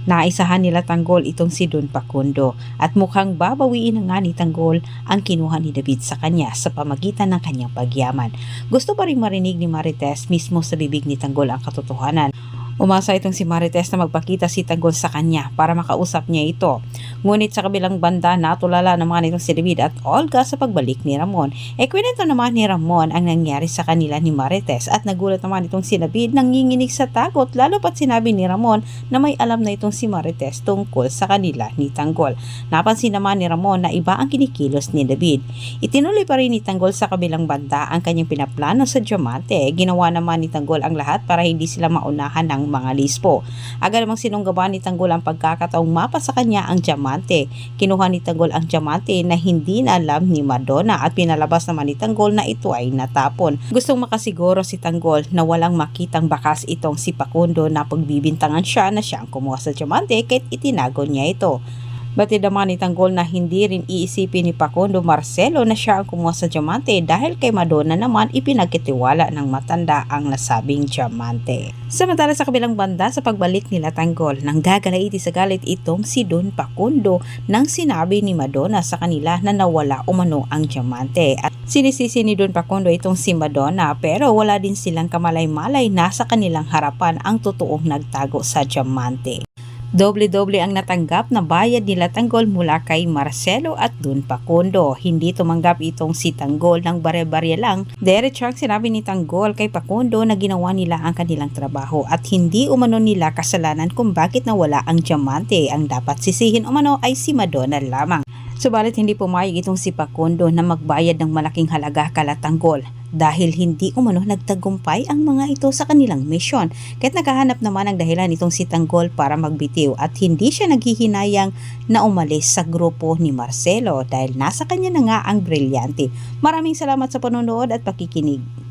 Naisahan nila Tanggol itong si Don Facundo at mukhang babawiin na nga ni Tanggol ang kinuha ni David sa kanya sa pamagitan ng kanyang pagyaman. Gusto pa rin marinig ni Marites mismo sa bibig ni Tanggol ang katotohanan. Umasa itong si Marites na magpakita si Tanggol sa kanya para makausap niya ito. Ngunit sa kabilang banda, natulala naman itong si David at Olga sa pagbalik ni Ramon. Kwento naman ni Ramon ang nangyari sa kanila ni Marites at nagulat naman itong si David nanginginig sa takot lalo pat sinabi ni Ramon na may alam na itong si Marites tungkol sa kanila ni Tanggol. Napansin naman ni Ramon na iba ang kinikilos ni David. Itinuloy pa rin ni Tanggol sa kabilang banda ang kanyang pinaplano sa Diamante. Ginawa naman ni Tanggol ang lahat para hindi sila maunahan ng mga lispo. Agad namang sinunggaban ni Tanggol ang pagkakataong mapa sa kanya ang Diamante. Kinuha ni Tanggol ang Diamante na hindi na alam ni Madonna at pinalabas naman ni Tanggol na ito ay natapon. Gustong makasiguro si Tanggol na walang makitang bakas itong si Facundo na pagbibintangan siya na siya ang kumuha sa Diamante kahit itinago niya ito. Batid naman ni Tanggol na hindi rin iisipin ni Facundo Marcelo na siya ang kumuha sa Diamante dahil kay Madonna naman ipinagkitiwala ng matanda ang nasabing Diamante. Samantala sa kabilang banda sa pagbalik nila Tanggol, nang gagalaiti sa galit itong si Don Facundo nang sinabi ni Madonna sa kanila na nawala umano ang Diamante. At sinisisi ni Don Facundo itong si Madonna pero wala din silang kamalay-malay na sa kanilang harapan ang totoong nagtago sa Diamante. Doble-doble ang natanggap na bayad nila Tanggol mula kay Marcelo at Don Facundo. Hindi tumanggap itong si Tanggol ng bare-barya lang. Diretso ang sinabi ni Tanggol kay Facundo na ginawa nila ang kanilang trabaho at hindi umano nila kasalanan kung bakit nawala ang Diamante. Ang dapat sisihin umano ay si Madonna lamang. Subalit hindi pumayag itong si Facundo na magbayad ng malaking halaga kala Tanggol dahil hindi umano nagtagumpay ang mga ito sa kanilang misyon. Kahit naghahanap naman ang dahilan itong si Tanggol para magbitiw at hindi siya naghihinayang na umalis sa grupo ni Marcelo dahil nasa kanya na nga ang brilyante. Maraming salamat sa panonood at pakikinig.